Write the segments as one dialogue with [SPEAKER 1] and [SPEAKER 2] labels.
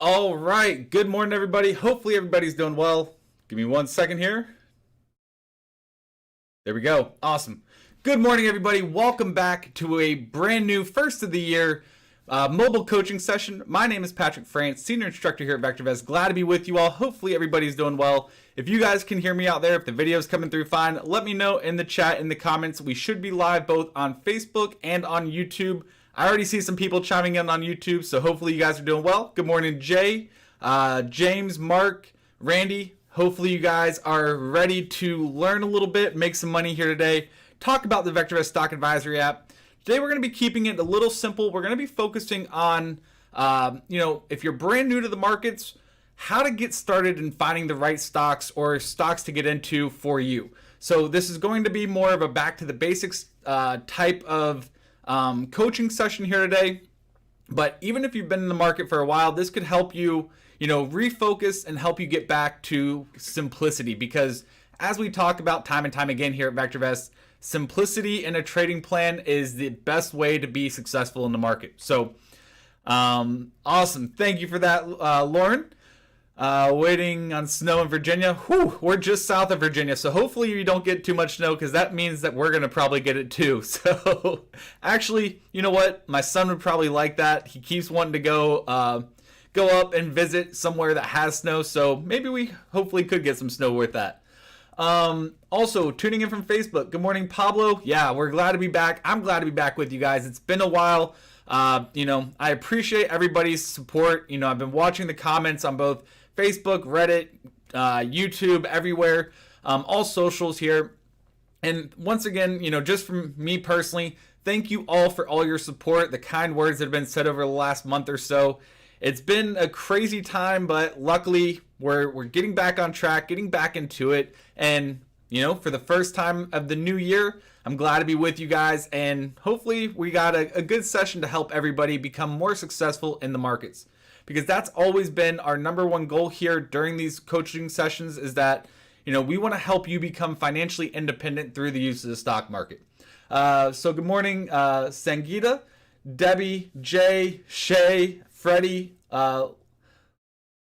[SPEAKER 1] All right. Good morning, everybody. Hopefully everybody's doing well. Give me 1 second here. There we go. Awesome. Good morning, everybody. Welcome back to a brand new first of the year mobile coaching session. My name is Patrick France, senior instructor here at VectorVest. Glad to be with you all. Hopefully everybody's doing well. If you guys can hear me out there, if the video's coming through fine, let me know in the chat, in the comments. We should be live both on Facebook and on YouTube. I already see some people chiming in on YouTube, so hopefully you guys are doing well. Good morning, Jay, James, Mark, Randy. Hopefully you guys are ready to learn a little bit, make some money here today, talk about the VectorVest Stock Advisory app. Today we're going to be keeping it a little simple. We're going to be focusing on, if you're brand new to the markets, how to get started in finding the right stocks or stocks to get into for you. So this is going to be more of a back to the basics type of coaching session here today. But even if you've been in the market for a while, this could help you, refocus and help you get back to simplicity. Because as we talk about time and time again here at VectorVest, simplicity in a trading plan is the best way to be successful in the market. So awesome. Thank you for that, Lauren. Waiting on snow in Virginia. Whew, we're just south of Virginia, so hopefully you don't get too much snow, because that means that we're going to probably get it too. So actually, you know what? My son would probably like that. He keeps wanting to go up and visit somewhere that has snow, so maybe we hopefully could get some snow with that. Also, tuning in from Facebook. Good morning, Pablo. Yeah, we're glad to be back. I'm glad to be back with you guys. It's been a while. I appreciate everybody's support. I've been watching the comments on both Facebook, Reddit, YouTube, everywhere, all socials here. And once again, just from me personally, thank you all for all your support, the kind words that have been said over the last month or so. It's been a crazy time, but luckily we're getting back on track, getting back into it. And, for the first time of the new year, I'm glad to be with you guys. And hopefully we got a good session to help everybody become more successful in the markets. Because that's always been our number one goal here during these coaching sessions, is that, we want to help you become financially independent through the use of the stock market. So good morning, Sangeeta, Debbie, Jay, Shay, Freddie,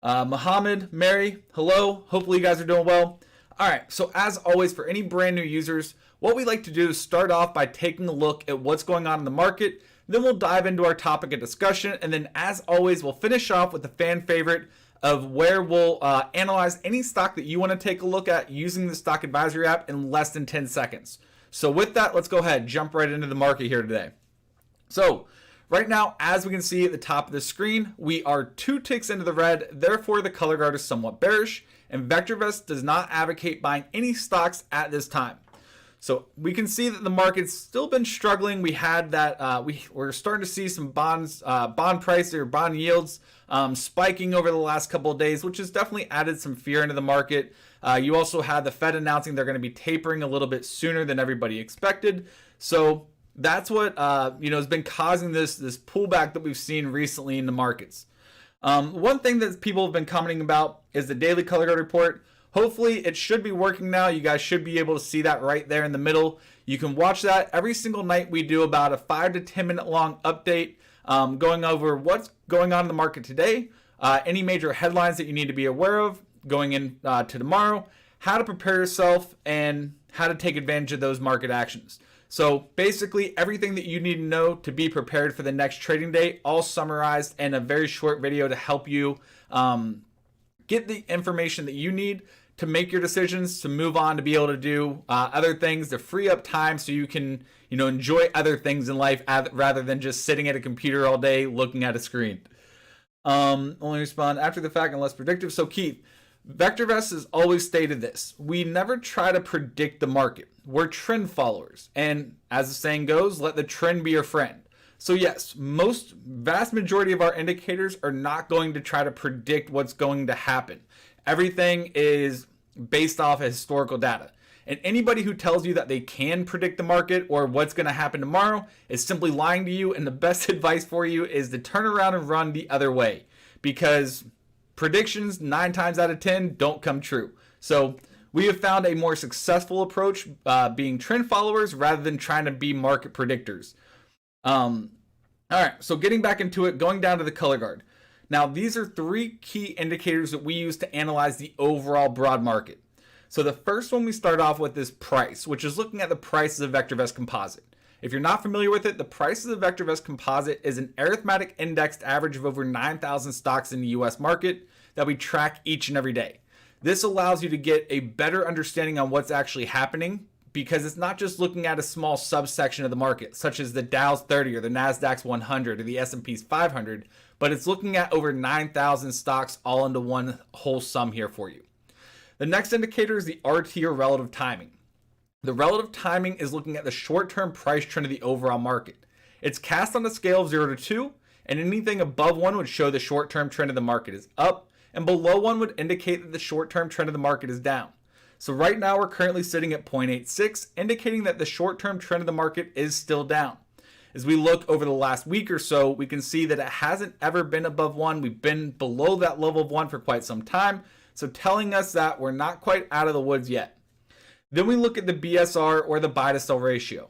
[SPEAKER 1] Muhammad, Mary, hello. Hopefully you guys are doing well. All right, so as always, for any brand new users, what we like to do is start off by taking a look at what's going on in the market. Then we'll dive into our topic of discussion. And then as always, we'll finish off with the fan favorite of where we'll analyze any stock that you want to take a look at using the Stock Advisory app in less than 10 seconds. So with that, let's go ahead, jump right into the market here today. So right now, as we can see at the top of the screen, we are 2 ticks into the red. Therefore, the color guard is somewhat bearish, and VectorVest does not advocate buying any stocks at this time. So we can see that the market's still been struggling. We had that we're starting to see some bond price or bond yields spiking over the last couple of days, which has definitely added some fear into the market. You also had the Fed announcing they're going to be tapering a little bit sooner than everybody expected. So that's what has been causing this pullback that we've seen recently in the markets. One thing that people have been commenting about is the daily color guard report. Hopefully it should be working now. You guys should be able to see that right there in the middle. You can watch that every single night. We do about a 5 to 10 minute long update going over what's going on in the market today, any major headlines that you need to be aware of going in to tomorrow, how to prepare yourself, and how to take advantage of those market actions. So basically everything that you need to know to be prepared for the next trading day, all summarized in a very short video to help you get the information that you need to make your decisions, to move on, to be able to do other things, to free up time so you can, enjoy other things in life rather than just sitting at a computer all day looking at a screen. Only respond after the fact and less predictive. So Keith, VectorVest has always stated this: we never try to predict the market. We're trend followers. And as the saying goes, let the trend be your friend. So yes, vast majority of our indicators are not going to try to predict what's going to happen. Everything is based off of historical data. And anybody who tells you that they can predict the market or what's going to happen tomorrow is simply lying to you. And the best advice for you is to turn around and run the other way, because predictions 9 times out of 10 don't come true. So we have found a more successful approach being trend followers rather than trying to be market predictors. All right, so getting back into it, going down to the color guard. Now, these are three key indicators that we use to analyze the overall broad market. So the first one we start off with is price, which is looking at the prices of VectorVest Composite. If you're not familiar with it, the prices of VectorVest Composite is an arithmetic indexed average of over 9,000 stocks in the US market that we track each and every day. This allows you to get a better understanding on what's actually happening, because it's not just looking at a small subsection of the market, such as the Dow's 30 or the Nasdaq's 100 or the S&P's 500, but it's looking at over 9,000 stocks all into one whole sum here for you. The next indicator is the RT, or relative timing. The relative timing is looking at the short-term price trend of the overall market. It's cast on a scale of 0 to 2, and anything above 1 would show the short-term trend of the market is up, and below 1 would indicate that the short-term trend of the market is down. So right now we're currently sitting at 0.86, indicating that the short-term trend of the market is still down. As we look over the last week or so, we can see that it hasn't ever been above 1. We've been below that level of 1 for quite some time, so telling us that we're not quite out of the woods yet. Then we look at the BSR, or the buy to sell ratio.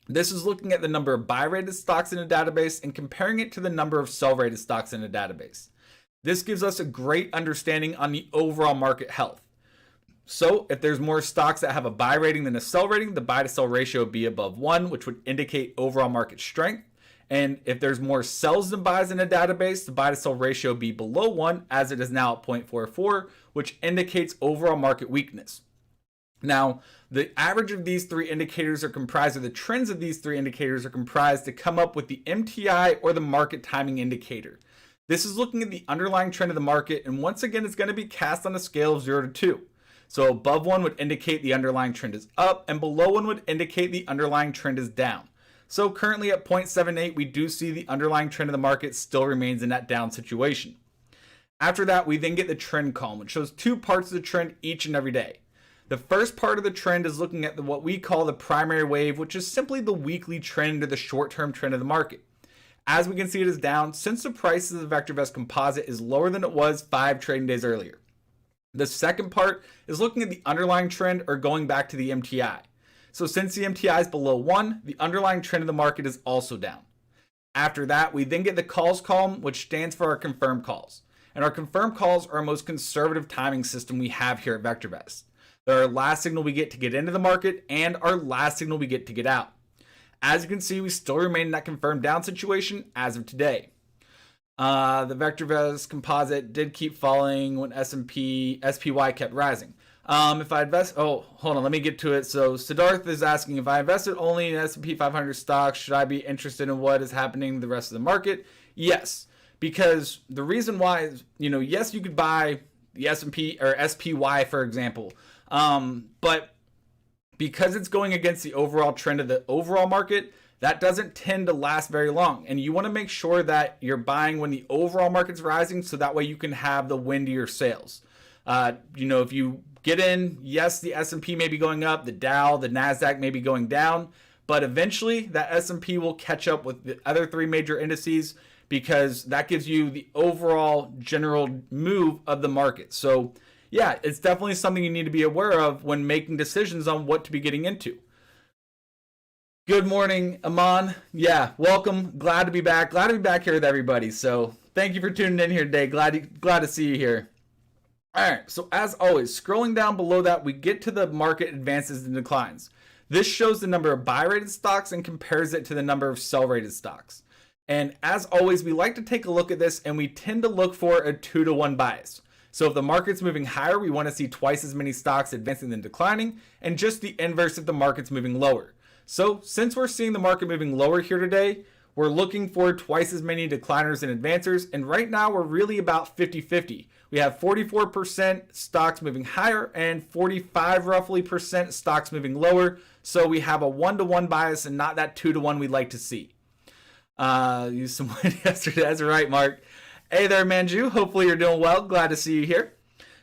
[SPEAKER 1] This is looking at the number of buy rated stocks in a database and comparing it to the number of sell rated stocks in a database. This gives us a great understanding on the overall market health. So if there's more stocks that have a buy rating than a sell rating, the buy to sell ratio would be above 1, which would indicate overall market strength. And if there's more sells than buys in a database, the buy to sell ratio would be below 1, as it is now at 0.44, which indicates overall market weakness. Now, the average of these three indicators are comprised, or the trends of these three indicators are comprised to come up with the MTI, or the market timing indicator. This is looking at the underlying trend of the market, and once again, it's going to be cast on a scale of 0 to 2. So above 1 would indicate the underlying trend is up, and below 1 would indicate the underlying trend is down. So currently at 0.78, we do see the underlying trend of the market still remains in that down situation. After that, we then get the trend column, which shows two parts of the trend each and every day. The first part of the trend is looking at what we call the primary wave, which is simply the weekly trend or the short-term trend of the market. As we can see, it is down since the price of the VectorVest Composite is lower than it was 5 trading days earlier. The second part is looking at the underlying trend, or going back to the MTI. So since the MTI is below 1, the underlying trend of the market is also down. After that, we then get the calls column, which stands for our confirmed calls. And our confirmed calls are our most conservative timing system we have here at VectorVest. They're our last signal we get to get into the market, and our last signal we get to get out. As you can see, we still remain in that confirmed down situation as of today. The VectorVest Composite did keep falling when SPY kept rising. If I invest, hold on, let me get to it. So Siddharth is asking, if I invested only in S&P 500 stocks, should I be interested in what is happening in the rest of the market? Yes, because the reason why is, yes, you could buy the S&P or SPY, for example. But because it's going against the overall trend of the overall market, that doesn't tend to last very long. And you want to make sure that you're buying when the overall market's rising, so that way you can have the wind to your sails. If you get in, yes, the S&P may be going up, the Dow, the Nasdaq may be going down, but eventually that S&P will catch up with the other three major indices, because that gives you the overall general move of the market. So yeah, it's definitely something you need to be aware of when making decisions on what to be getting into. Good morning, Aman. Yeah, welcome. Glad to be back. Glad to be back here with everybody. So thank you for tuning in here today. Glad to see you here. All right, so as always, scrolling down below that, we get to the market advances and declines. This shows the number of buy-rated stocks and compares it to the number of sell-rated stocks. And as always, we like to take a look at this, and we tend to look for a 2-to-1 bias. So if the market's moving higher, we want to see twice as many stocks advancing than declining, and just the inverse if the market's moving lower. So since we're seeing the market moving lower here today, we're looking for twice as many decliners and advancers, and right now we're really about 50-50. We have 44% stocks moving higher and 45 roughly % stocks moving lower. So we have a 1-to-1 bias and not that 2-to-1 we'd like to see. Used some wind yesterday. That's right, Mark. Hey there, Manju. Hopefully you're doing well. Glad to see you here.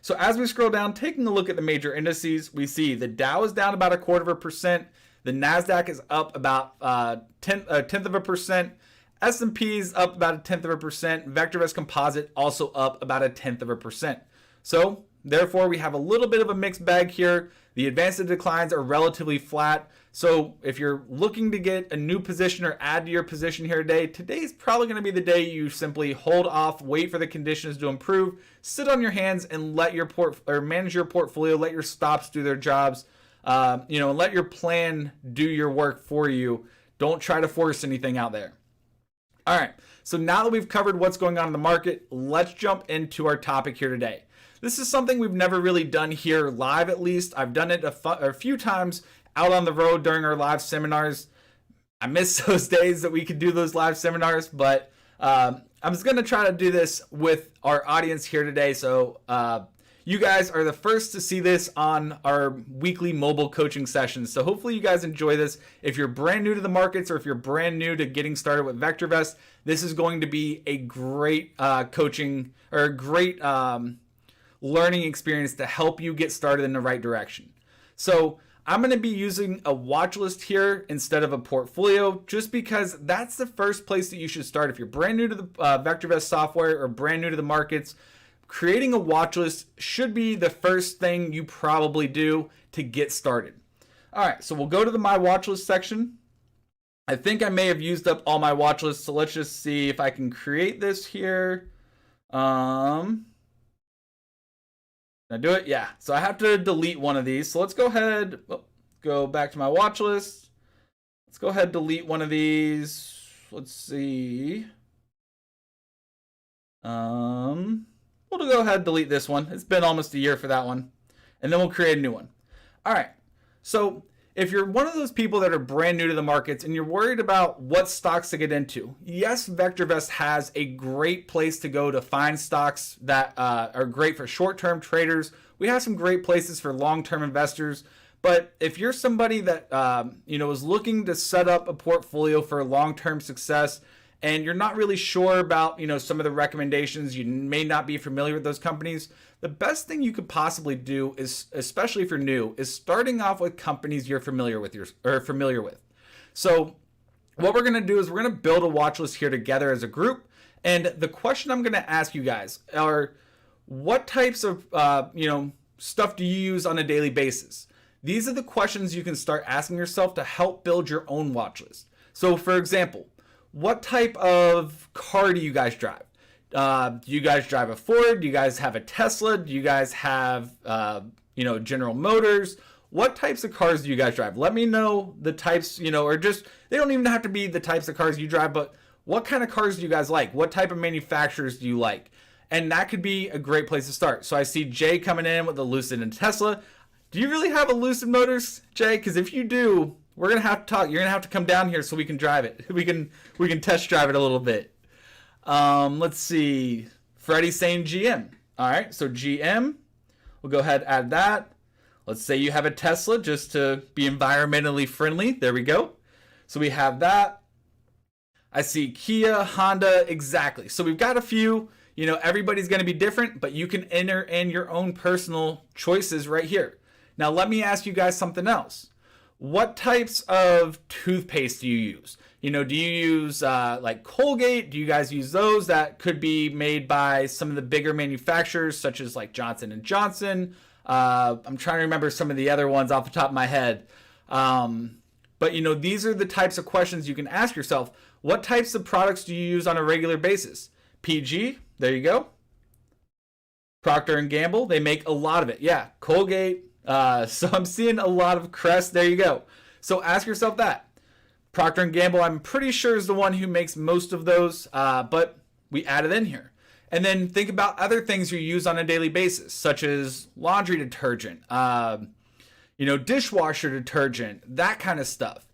[SPEAKER 1] So as we scroll down, taking a look at the major indices, we see the Dow is down about 0.25%. The Nasdaq is up about a tenth of a percent. S&P is up about 0.1%. VectorVest Composite also up about 0.1%. So therefore, we have a little bit of a mixed bag here. The advanced declines are relatively flat. So if you're looking to get a new position or add to your position here today, today's probably going to be the day you simply hold off, wait for the conditions to improve, sit on your hands and let your manage your portfolio, let your stops do their jobs, and let your plan do your work for you. Don't try to force anything out there. All right, so now that we've covered what's going on in the market, let's jump into our topic here today. This is something we've never really done here live, at least. I've done it a few times out on the road during our live seminars. I miss those days that we could do those live seminars, but I'm just going to try to do this with our audience here today. So you guys are the first to see this on our weekly mobile coaching sessions. So hopefully you guys enjoy this. If you're brand new to the markets or if you're brand new to getting started with VectorVest, this is going to be a great coaching or a great learning experience to help you get started in the right direction. So I'm going to be using a watch list here instead of a portfolio, just because that's the first place that you should start. If you're brand new to the VectorVest software or brand new to the markets, creating a watch list should be the first thing you probably do to get started. All right, so we'll go to the My Watch List section. I think I may have used up all my watch lists, so let's just see if I can create this here. Can I do it? Yeah. So I have to delete one of these. So let's go ahead, go back to my watch list. Let's go ahead and delete one of these. Let's see. We'll go ahead and delete this one. It's been almost a year for that one. And then we'll create a new one. All right. So if you're one of those people that are brand new to the markets and you're worried about what stocks to get into, yes, VectorVest has a great place to go to find stocks that are great for short-term traders. We have some great places for long-term investors. But if you're somebody that is looking to set up a portfolio for long-term success, and you're not really sure about some of the recommendations, you may not be familiar with those companies, the best thing you could possibly do is, especially if you're new, is starting off with companies you're familiar with. So what we're going to do is we're going to build a watch list here together as a group. And the question I'm going to ask you guys are, what types of stuff do you use on a daily basis? These are the questions you can start asking yourself to help build your own watch list. So for example, what type of car do you guys drive? Do you guys drive a Ford? Do you guys have a Tesla? Do you guys have, General Motors? What types of cars do you guys drive? Let me know the types, or just, they don't even have to be the types of cars you drive, but what kind of cars do you guys like? What type of manufacturers do you like? And that could be a great place to start. So I see Jay coming in with a Lucid and Tesla. Do you really have a Lucid Motors, Jay? Because if you do, we're going to have to talk. You're going to have to come down here so we can drive it. We can test drive it a little bit. Let's see. Freddie's saying GM. All right, so GM. We'll go ahead and add that. Let's say you have a Tesla just to be environmentally friendly. There we go. So we have that. I see Kia, Honda, exactly. So we've got a few. Everybody's going to be different, but you can enter in your own personal choices right here. Now, let me ask you guys something else. What types of toothpaste do you use? Do you use like Colgate? Do you guys use those that could be made by some of the bigger manufacturers, such as like Johnson & Johnson? I'm trying to remember some of the other ones off the top of my head. But these are the types of questions you can ask yourself. What types of products do you use on a regular basis? PG, there you go. Procter & Gamble, they make a lot of it. Yeah, Colgate. So I'm seeing a lot of Crest. There you go. So ask yourself that. Procter & Gamble, I'm pretty sure, is the one who makes most of those, but we added in here. And then think about other things you use on a daily basis, such as laundry detergent, dishwasher detergent, that kind of stuff.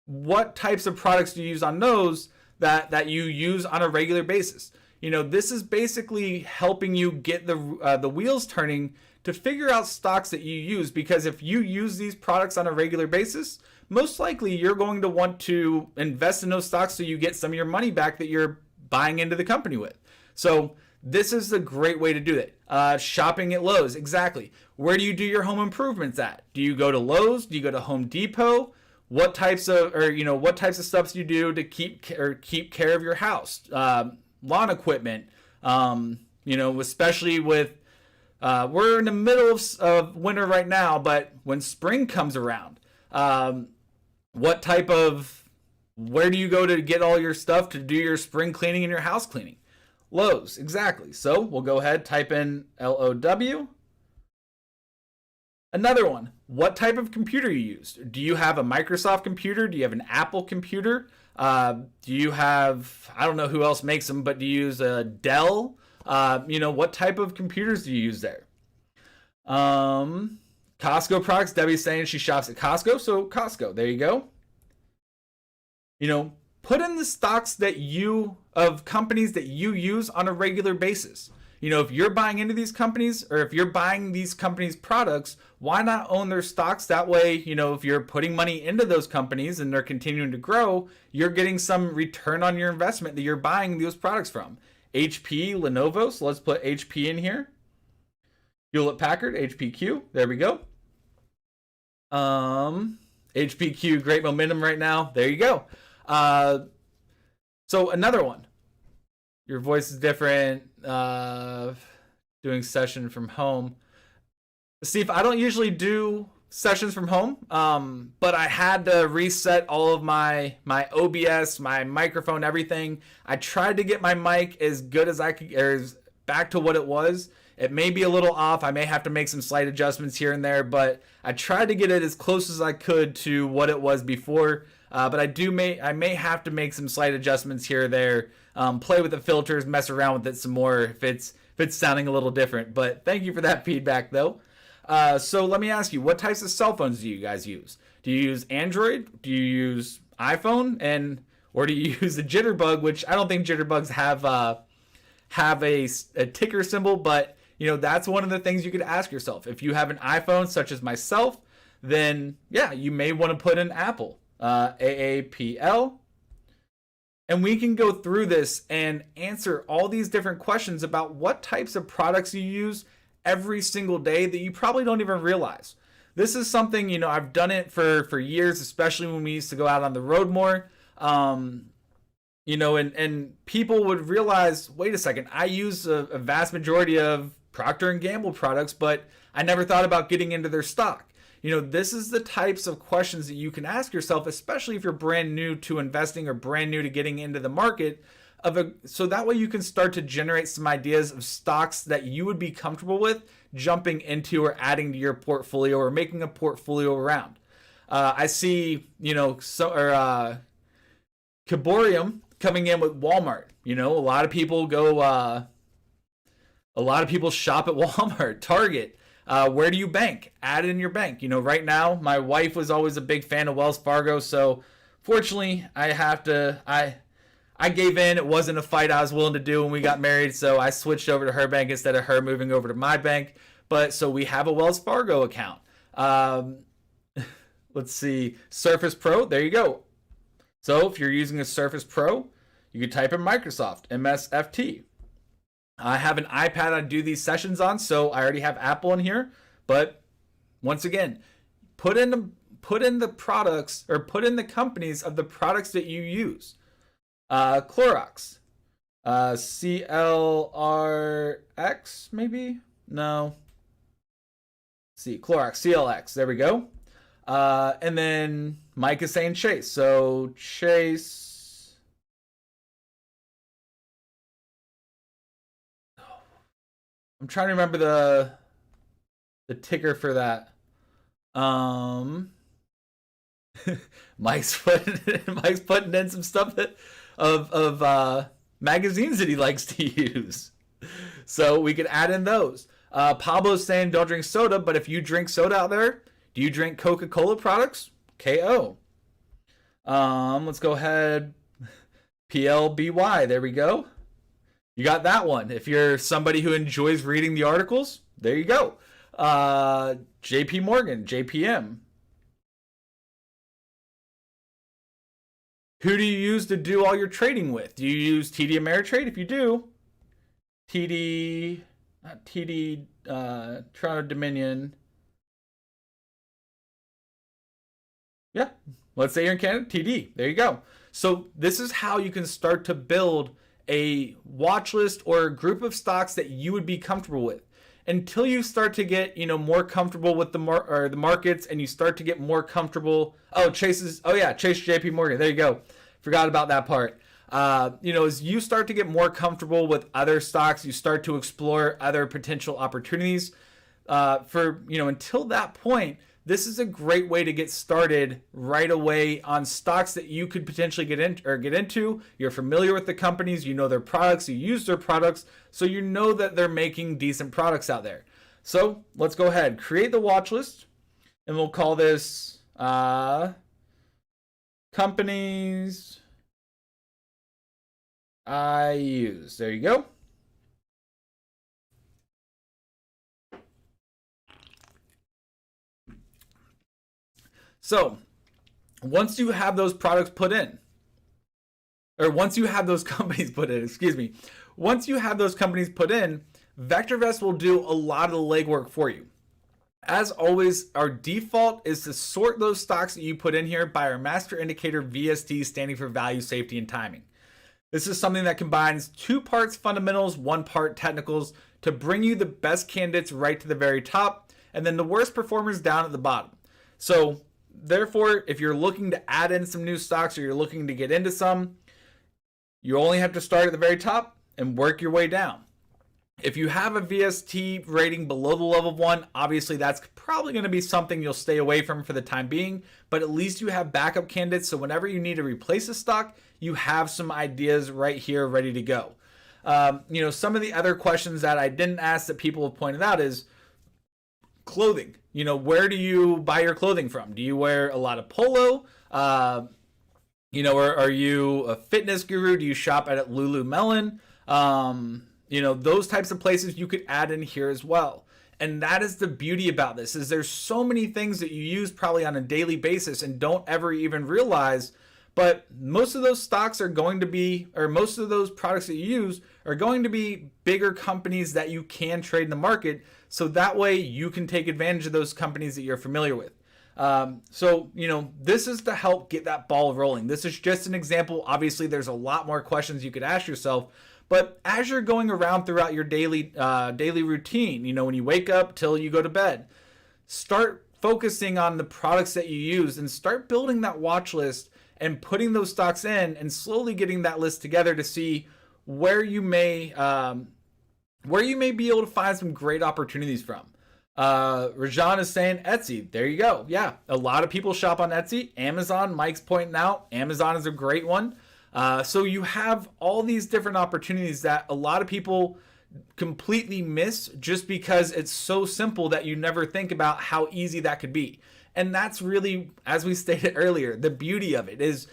[SPEAKER 1] What types of products do you use on those that you use on a regular basis? This is basically helping you get the wheels turning to figure out stocks that you use, because if you use these products on a regular basis, most likely you're going to want to invest in those stocks so you get some of your money back that you're buying into the company with. So this is a great way to do it. Shopping at Lowe's, exactly. Where do you do your home improvements at? Do you go to Lowe's? Do you go to Home Depot? What types of stuff do you do to keep care of your house? Lawn equipment, especially with We're in the middle of winter right now, but when spring comes around, where do you go to get all your stuff to do your spring cleaning and your house cleaning? Lowe's, exactly. So we'll go ahead, type in LOW. Another one, what type of computer you use? Do you have a Microsoft computer? Do you have an Apple computer? Do you have, I don't know who else makes them, but do you use a Dell? What type of computers do you use there? Costco products. Debbie's saying she shops at Costco, so Costco, there you go. Put in the stocks of companies that you use on a regular basis. If you're buying into these companies, or if you're buying these companies' products, why not own their stocks? That way, if you're putting money into those companies and they're continuing to grow, you're getting some return on your investment that you're buying those products from. HP, Lenovo, so let's put HP in here. Hewlett-Packard, HPQ, there we go. HPQ, great momentum right now. There you go. So another one. Your voice is different. Doing session from home. Steve, I don't usually do sessions from home, but I had to reset all of my OBS, my microphone, everything. I tried to get my mic as good as I could, or back to what it was. It may be a little off. I may have to make some slight adjustments here and there, but I tried to get it as close as I could to what it was before. But I may have to make some slight adjustments here or there. Play with the filters, mess around with it some more if it's sounding a little different. But thank you for that feedback, though. So let me ask you, what types of cell phones do you guys use? Do you use Android? Do you use iPhone? Or do you use the Jitterbug? Which I don't think Jitterbugs have a ticker symbol, but that's one of the things you could ask yourself. If you have an iPhone, such as myself, then yeah, you may want to put in Apple, AAPL. And we can go through this and answer all these different questions about what types of products you use every single day that you probably don't even realize. This is something, I've done it for years, especially when we used to go out on the road more. And people would realize, wait a second, I use a vast majority of Procter & Gamble products, but I never thought about getting into their stock. This is the types of questions that you can ask yourself, especially if you're brand new to investing or brand new to getting into the market. So that way you can start to generate some ideas of stocks that you would be comfortable with jumping into or adding to your portfolio or making a portfolio around. I see, Caborium coming in with Walmart. A lot of people shop at Walmart, Target. Where do you bank? Add in your bank. Right now, my wife was always a big fan of Wells Fargo, so fortunately, I gave in. It wasn't a fight I was willing to do when we got married, so I switched over to her bank instead of her moving over to my bank. But so we have a Wells Fargo account. Let's see, Surface Pro. There you go. So if you're using a Surface Pro, you can type in Microsoft, MSFT. I have an iPad I do these sessions on, so I already have Apple in here. But once again, put in the products, or put in the companies of the products that you use. Clorox, CLRX, maybe? No. Let's see, Clorox, CLX. There we go. And then Mike is saying Chase. So Chase. I'm trying to remember the ticker for that. Mike's putting in some stuff of magazines that he likes to use. So we could add in those. Pablo's saying don't drink soda, but if you drink soda out there, do you drink Coca-Cola products? KO. Let's go ahead. PLBY, there we go. You got that one. If you're somebody who enjoys reading the articles, there you go. JP Morgan, JPM. Who do you use to do all your trading with? Do you use TD Ameritrade? If you do, Toronto Dominion. Yeah, let's say you're in Canada, TD. There you go. So this is how you can start to build a watch list or a group of stocks that you would be comfortable with. until you start to get, more comfortable with the markets, and you start to get more comfortable. Chase JP Morgan. There you go. Forgot about that part. As you start to get more comfortable with other stocks, you start to explore other potential opportunities. Until that point, this is a great way to get started right away on stocks that you could potentially get into. You're familiar with the companies, you know their products, you use their products, so you know that they're making decent products out there. So let's go ahead, create the watch list, and we'll call this companies I use. There you go. So once you have those products put in, or once you have those companies put in, once you have those companies put in, VectorVest will do a lot of the legwork for you. As always, our default is to sort those stocks that you put in here by our master indicator VST, standing for value, safety, and timing. This is something that combines 2 parts fundamentals, 1 part technicals, to bring you the best candidates right to the very top, and then the worst performers down at the bottom. So therefore, if you're looking to add in some new stocks, or you're looking to get into some, you only have to start at the very top and work your way down. If you have a VST rating below the level of 1, obviously that's probably going to be something you'll stay away from for the time being, but at least you have backup candidates, so whenever you need to replace a stock, you have some ideas right here ready to go. Some of the other questions that I didn't ask that people have pointed out is clothing. Where do you buy your clothing from? Do you wear a lot of polo? Or are you a fitness guru? Do you shop at Lululemon? Those types of places you could add in here as well. And that is the beauty about this, is there's so many things that you use probably on a daily basis and don't ever even realize, but most of those stocks are going to be, or most of those products that you use are going to be bigger companies that you can trade in the market. So that way you can take advantage of those companies that you're familiar with. This is to help get that ball rolling. This is just an example. Obviously, there's a lot more questions you could ask yourself. But as you're going around throughout your daily routine, when you wake up till you go to bed, start focusing on the products that you use and start building that watch list and putting those stocks in and slowly getting that list together to see where you may be able to find some great opportunities from. Rajan is saying Etsy. There you go. Yeah, a lot of people shop on Etsy. Amazon, Mike's pointing out, Amazon is a great one. So you have all these different opportunities that a lot of people completely miss just because it's so simple that you never think about how easy that could be. And that's really, as we stated earlier, the beauty of it is,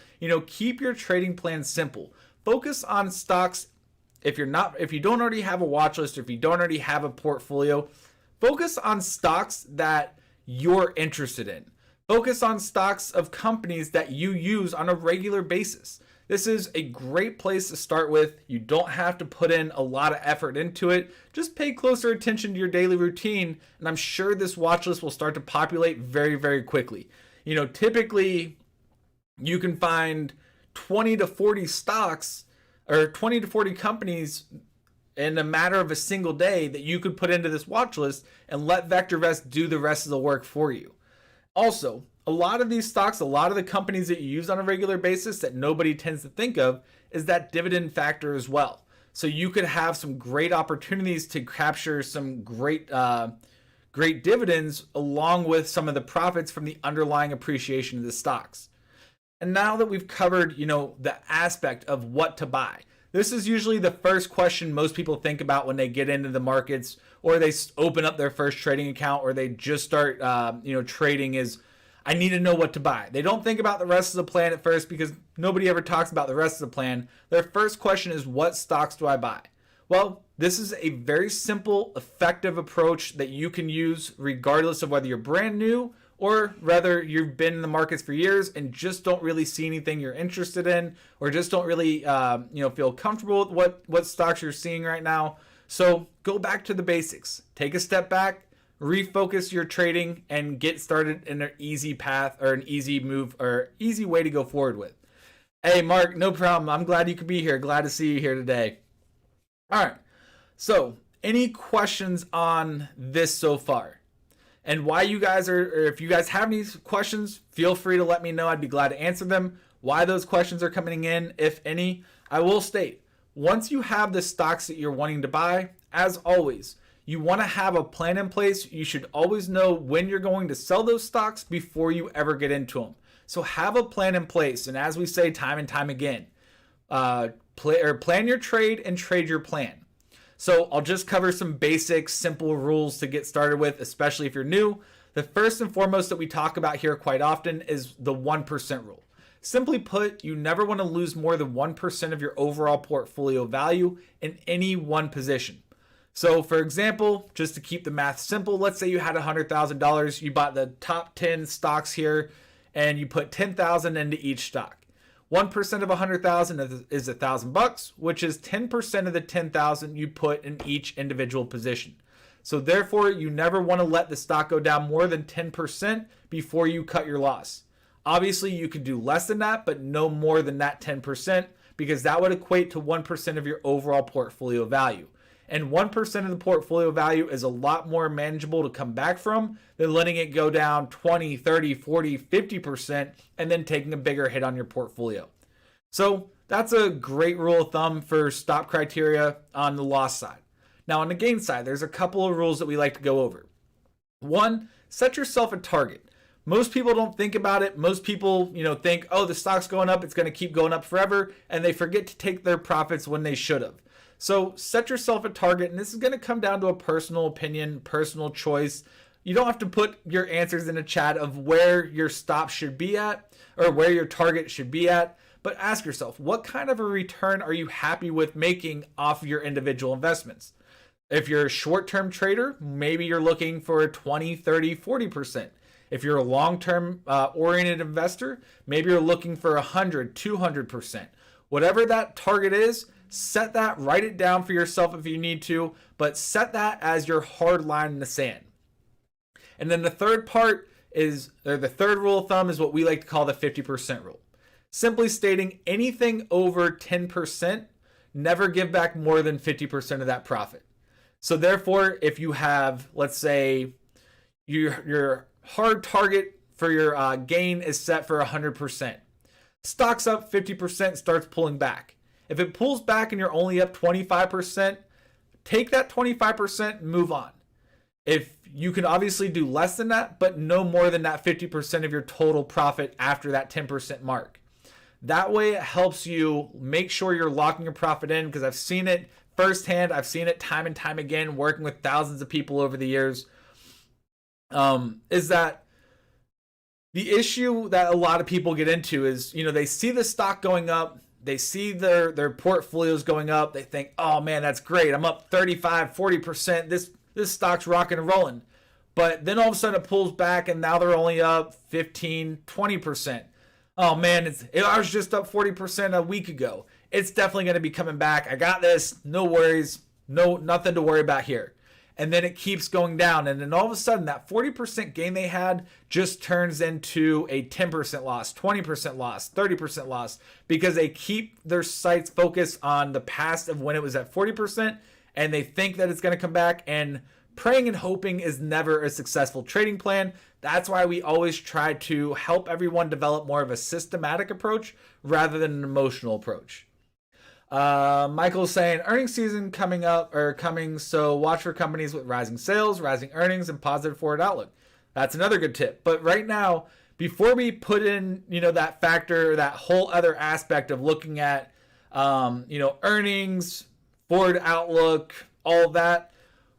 [SPEAKER 1] keep your trading plan simple. Focus on stocks. If you don't already have a watch list, or if you don't already have a portfolio, focus on stocks that you're interested in. Focus on stocks of companies that you use on a regular basis. This is a great place to start with. You don't have to put in a lot of effort into it. Just pay closer attention to your daily routine, and I'm sure this watch list will start to populate very, very quickly. Typically you can find 20 to 40 stocks or 20 to 40 companies in a matter of a single day that you could put into this watch list and let VectorVest do the rest of the work for you. Also, a lot of these stocks, a lot of the companies that you use on a regular basis that nobody tends to think of is that dividend factor as well. So you could have some great opportunities to capture some great dividends along with some of the profits from the underlying appreciation of the stocks. And now that we've covered, the aspect of what to buy, this is usually the first question most people think about when they get into the markets, or they open up their first trading account, or they just start, trading is, I need to know what to buy. They don't think about the rest of the plan at first because nobody ever talks about the rest of the plan. Their first question is, what stocks do I buy? Well, this is a very simple, effective approach that you can use regardless of whether you're brand new or whether you've been in the markets for years and just don't really see anything you're interested in, or just don't really feel comfortable with what stocks you're seeing right now. So go back to the basics. Take a step back, refocus your trading, and get started in an easy path, or an easy move, or easy way to go forward with. Hey, Mark, no problem. I'm glad you could be here. Glad to see you here today. All right. So any questions on this so far? And why you guys are, or if you guys have any questions, feel free to let me know. I'd be glad to answer them. Why those questions are coming in, if any. I will state, once you have the stocks that you're wanting to buy, as always, you want to have a plan in place. You should always know when you're going to sell those stocks before you ever get into them. So have a plan in place. And as we say time and time again, plan your trade and trade your plan. So I'll just cover some basic, simple rules to get started with, especially if you're new. The first and foremost that we talk about here quite often is the 1% rule. Simply put, you never want to lose more than 1% of your overall portfolio value in any one position. So for example, just to keep the math simple, let's say you had $100,000, you bought the top 10 stocks here, and you put $10,000 into each stock. 1% of 100,000 is $1,000, which is 10% of the 10,000 you put in each individual position. So therefore, you never want to let the stock go down more than 10% before you cut your loss. Obviously, you can do less than that, but no more than that 10%, because that would equate to 1% of your overall portfolio value. And 1% of the portfolio value is a lot more manageable to come back from than letting it go down 20, 30, 40, 50% and then taking a bigger hit on your portfolio. So that's a great rule of thumb for stop criteria on the loss side. Now on the gain side, there's a couple of rules that we like to go over. One, set yourself a target. Most people don't think about it. Most people, think, oh, the stock's going up, it's going to keep going up forever, and they forget to take their profits when they should have. So set yourself a target, and this is going to come down to a personal opinion, personal choice. You don't have to put your answers in a chat of where your stop should be at or where your target should be at, but ask yourself, what kind of a return are you happy with making off of your individual investments? If you're a short-term trader, maybe you're looking for a 20, 30, 40%. If you're a long-term oriented investor, maybe you're looking for 100, 200%. Whatever that target is, set that, write it down for yourself if you need to, but set that as your hard line in the sand. And then the third part is, or the third rule of thumb is what we like to call the 50% rule. Simply stating anything over 10%, never give back more than 50% of that profit. So therefore, if you have, let's say, your hard target for your gain is set for 100%. Stock's up 50%, starts pulling back. If it pulls back and you're only up 25%, take that 25% and move on. If you can obviously do less than that, but no more than that 50% of your total profit after that 10% mark. That way it helps you make sure you're locking your profit in, because I've seen it firsthand. I've seen it time and time again working with thousands of people over the years. Is that the issue that a lot of people get into is, they see the stock going up, they see their portfolios going up, they think, oh man, that's great, I'm up 35, 40%, this stock's rocking and rolling. But then all of a sudden it pulls back and now they're only up 15, 20%. Oh man, I was just up 40% a week ago. It's definitely going to be coming back. I got this, no worries, nothing to worry about here. And then it keeps going down. And then all of a sudden, that 40% gain they had just turns into a 10% loss, 20% loss, 30% loss, because they keep their sights focused on the past of when it was at 40%, and they think that it's going to come back. And praying and hoping is never a successful trading plan. That's why we always try to help everyone develop more of a systematic approach rather than an emotional approach. Michael's saying earnings season coming, so watch for companies with rising sales, rising earnings, and positive forward outlook. That's another good tip. But right now, before we put in, that factor, that whole other aspect of looking at, earnings, forward outlook, all of that,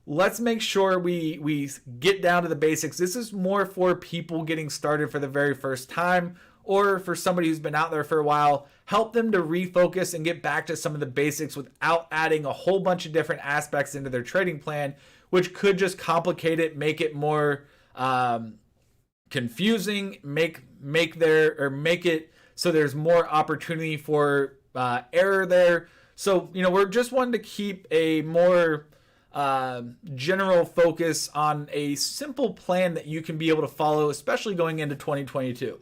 [SPEAKER 1] let's make sure we get down to the basics. This is more for people getting started for the very first time, or for somebody who's been out there for a while. Help them to refocus and get back to some of the basics without adding a whole bunch of different aspects into their trading plan, which could just complicate it, make it more confusing, make it so there's more opportunity for error there. So, we're just wanting to keep a more general focus on a simple plan that you can be able to follow, especially going into 2022.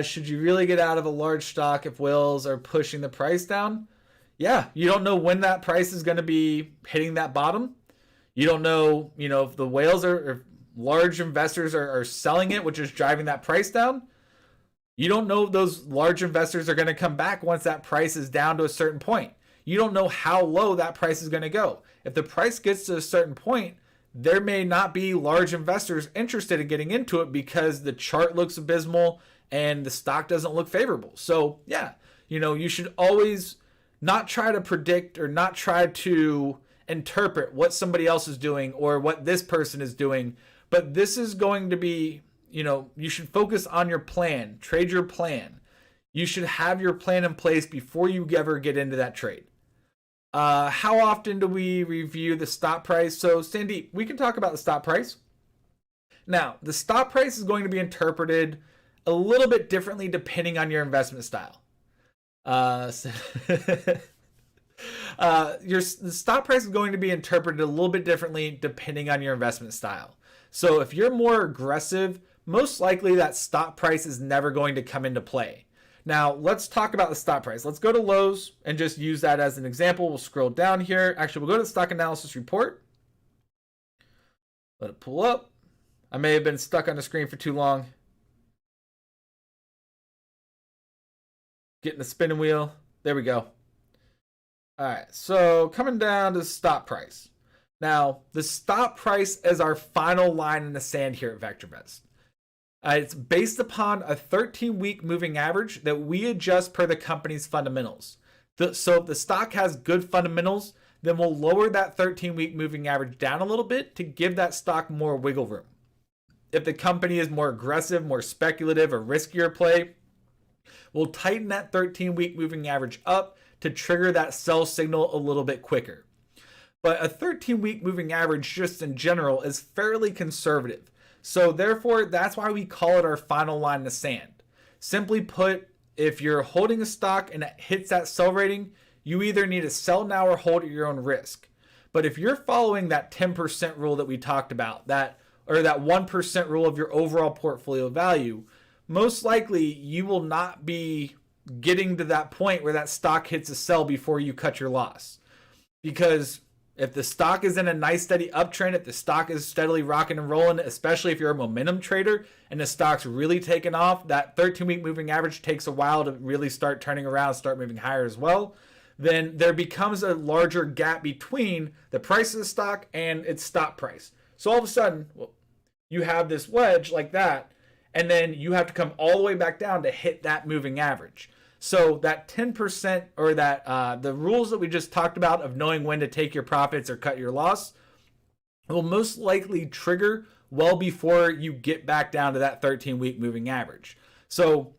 [SPEAKER 1] Should you really get out of a large stock if whales are pushing the price down? Yeah, you don't know when that price is going to be hitting that bottom. You don't know, if the whales or large investors are selling it, which is driving that price down. You don't know if those large investors are going to come back once that price is down to a certain point. You don't know how low that price is going to go. If the price gets to a certain point, there may not be large investors interested in getting into it because the chart looks abysmal and the stock doesn't look favorable. So yeah, you should always not try to predict or not try to interpret what somebody else is doing or what this person is doing. But this is going to be, you should focus on your plan, trade your plan. You should have your plan in place before you ever get into that trade. How often do we review the stop price? So Sandeep, we can talk about the stop price. Now, the stop price is going to be interpreted a little bit differently depending on your investment style. The stop price is going to be interpreted a little bit differently depending on your investment style. So if you're more aggressive, most likely that stop price is never going to come into play. Now, let's talk about the stop price. Let's go to Lowe's and just use that as an example. We'll scroll down here. Actually, we'll go to the stock analysis report. Let it pull up. I may have been stuck on the screen for too long. Getting the spinning wheel. There we go. All right, so coming down to the stop price. Now, the stop price is our final line in the sand here at VectorVest. It's based upon a 13-week moving average that we adjust per the company's fundamentals. So if the stock has good fundamentals, then we'll lower that 13-week moving average down a little bit to give that stock more wiggle room. If the company is more aggressive, more speculative, or riskier play, we'll tighten that 13-week moving average up to trigger that sell signal a little bit quicker. But a 13-week moving average just in general is fairly conservative. So therefore, that's why we call it our final line in the sand. Simply put, if you're holding a stock and it hits that sell rating, you either need to sell now or hold at your own risk. But if you're following that 10% rule that we talked about, that 1% rule of your overall portfolio value, most likely you will not be getting to that point where that stock hits a sell before you cut your loss. Because if the stock is in a nice steady uptrend, if the stock is steadily rocking and rolling, especially if you're a momentum trader and the stock's really taken off, that 13-week moving average takes a while to really start turning around, start moving higher as well, then there becomes a larger gap between the price of the stock and its stop price. So all of a sudden, you have this wedge like that, and then you have to come all the way back down to hit that moving average. So that 10% or that the rules that we just talked about of knowing when to take your profits or cut your loss will most likely trigger well before you get back down to that 13-week moving average. So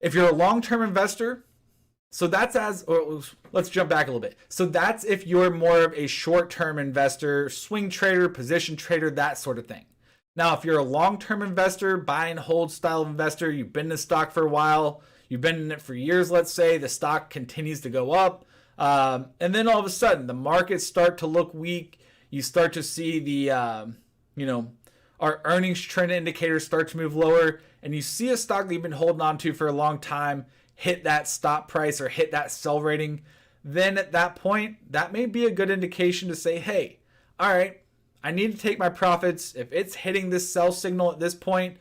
[SPEAKER 1] if you're a long-term investor, let's jump back a little bit. So that's if you're more of a short-term investor, swing trader, position trader, that sort of thing. Now, if you're a long-term investor, buy and hold style investor, you've been in the stock for a while, you've been in it for years, let's say, the stock continues to go up. And then all of a sudden, the markets start to look weak. You start to see the, our earnings trend indicators start to move lower. And you see a stock that you've been holding on to for a long time hit that stop price or hit that sell rating. Then at that point, that may be a good indication to say, hey, all right, I need to take my profits. If it's hitting this sell signal at this point,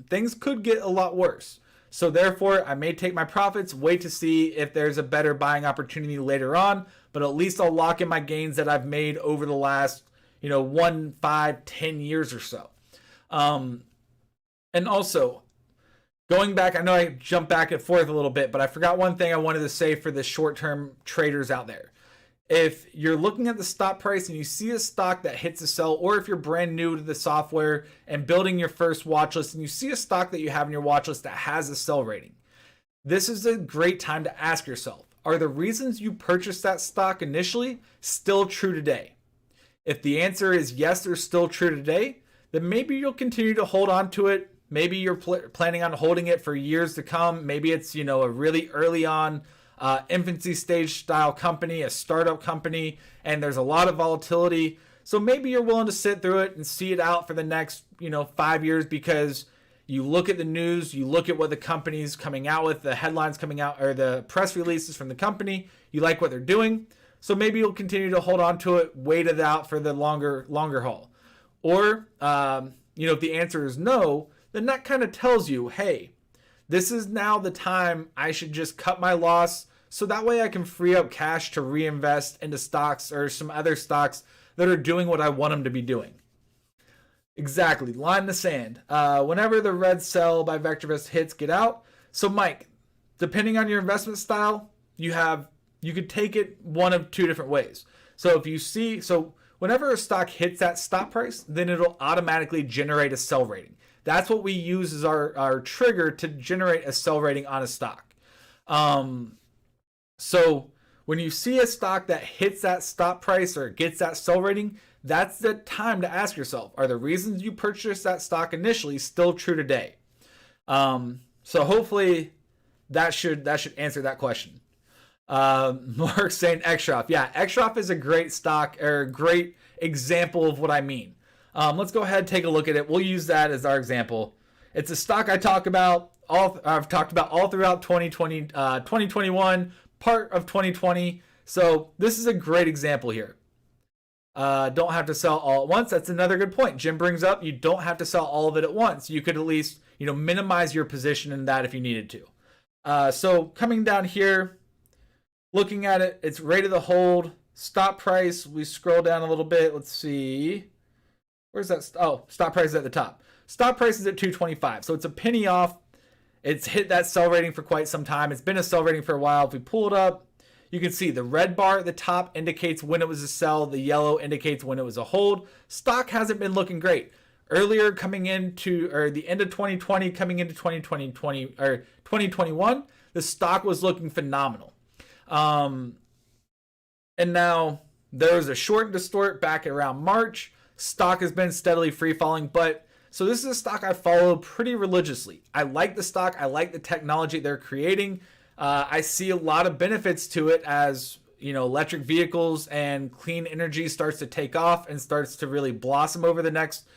[SPEAKER 1] things could get a lot worse. So therefore, I may take my profits, wait to see if there's a better buying opportunity later on, but at least I'll lock in my gains that I've made over the last, 1, 5, 10 years or so. And also, going back, I know I jumped back and forth a little bit, but I forgot one thing I wanted to say for the short-term traders out there. If you're looking at the stop price and you see a stock that hits a sell, or if you're brand new to the software and building your first watch list and you see a stock that you have in your watch list that has a sell rating, this is a great time to ask yourself, are the reasons you purchased that stock initially still true today? If the answer is yes, they're still true today, then maybe you'll continue to hold on to it. Maybe you're planning on holding it for years to come. Maybe it's, a really early on infancy stage style company, a startup company, and there's a lot of volatility. So maybe you're willing to sit through it and see it out for the next, 5 years because You look at the news, you look at what the company's coming out with, the headlines coming out, or the press releases from the company. You like what they're doing. So maybe you'll continue to hold on to it, wait it out for the longer haul. Or, if the answer is no, then that kind of tells you, hey, this is now the time I should just cut my loss so that way I can free up cash to reinvest into stocks or some other stocks that are doing what I want them to be doing. Exactly. Line in the sand. Whenever the red sell by VectorVest hits, get out. So Mike, depending on your investment style, you could take it one of two different ways. So whenever a stock hits that stop price, then it'll automatically generate a sell rating. That's what we use as our trigger to generate a sell rating on a stock. So when you see a stock that hits that stop price or gets that sell rating, that's the time to ask yourself, are the reasons you purchased that stock initially still true today? So hopefully that should answer that question. Mark saying XROF. Yeah, XROF is a great stock or a great example of what I mean. Let's go ahead and take a look at it. We'll use that as our example. It's a stock I've talked about all throughout 2020, 2021, part of 2020. So this is a great example here. Don't have to sell all at once. That's another good point Jim brings up. You don't have to sell all of it at once. You could at least, minimize your position in that if you needed to. So coming down here, looking at it, it's rated to hold. Stop price, we scroll down a little bit. Let's see. Where's that? Stop price is at the top. Stop price is at 225. So it's a penny off. It's hit that sell rating for quite some time. It's been a sell rating for a while. If we pull it up, you can see the red bar at the top indicates when it was a sell. The yellow indicates when it was a hold. Stock hasn't been looking great. Earlier coming into, or the end of 2020, coming into 2021, the stock was looking phenomenal. And now there was a short and distort back around March. Stock has been steadily free falling, so this is a stock I follow pretty religiously. I like the stock. I like the technology they're creating. I see a lot of benefits to it as, electric vehicles and clean energy starts to take off and starts to really blossom over the next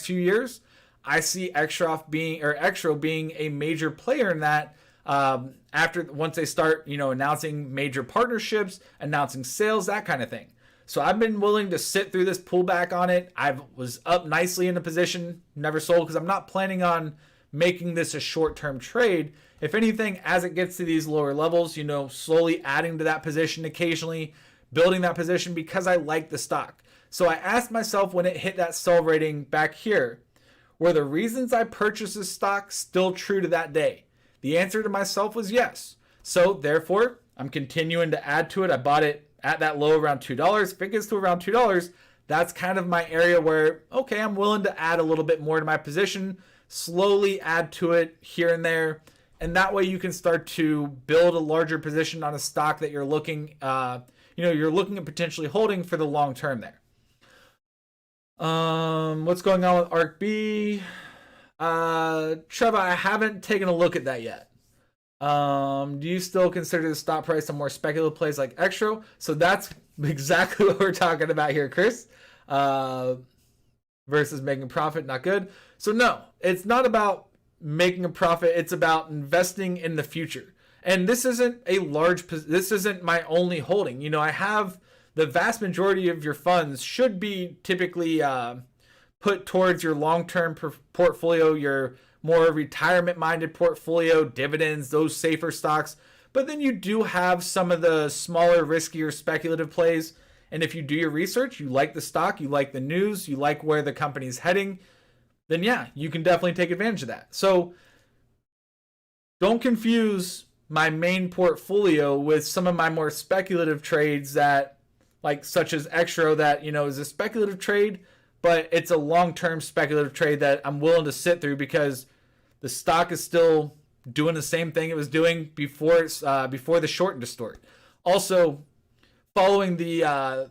[SPEAKER 1] few years. I see XRO being a major player in that. Once they start, announcing major partnerships, announcing sales, that kind of thing. So I've been willing to sit through this pullback on it. I was up nicely in the position, never sold because I'm not planning on making this a short-term trade. If anything, as it gets to these lower levels, slowly adding to that position occasionally, building that position because I like the stock. So I asked myself when it hit that sell rating back here, were the reasons I purchased this stock still true to that day? The answer to myself was yes. So therefore, I'm continuing to add to it. I bought it at that low around $2. If it gets to around $2, that's kind of my area where, okay, I'm willing to add a little bit more to my position, slowly add to it here and there. And that way you can start to build a larger position on a stock that you're looking, you're looking at potentially holding for the long term there. What's going on with ARKB? Trevor, I haven't taken a look at that yet. Do you still consider the stop price a more speculative place like XRO? So that's exactly what we're talking about here, Chris. Versus making profit, not good. So no, it's not about making a profit. It's about investing in the future. And this isn't this isn't my only holding. I have the vast majority of your funds should be typically put towards your long-term portfolio, your more retirement-minded portfolio, dividends, those safer stocks. But then you do have some of the smaller, riskier, speculative plays. And if you do your research, you like the stock, you like the news, you like where the company's heading, then yeah, you can definitely take advantage of that. So don't confuse my main portfolio with some of my more speculative trades that, such as XRO, that, is a speculative trade, but it's a long-term speculative trade that I'm willing to sit through because the stock is still doing the same thing it was doing before the short and distort. Also, following the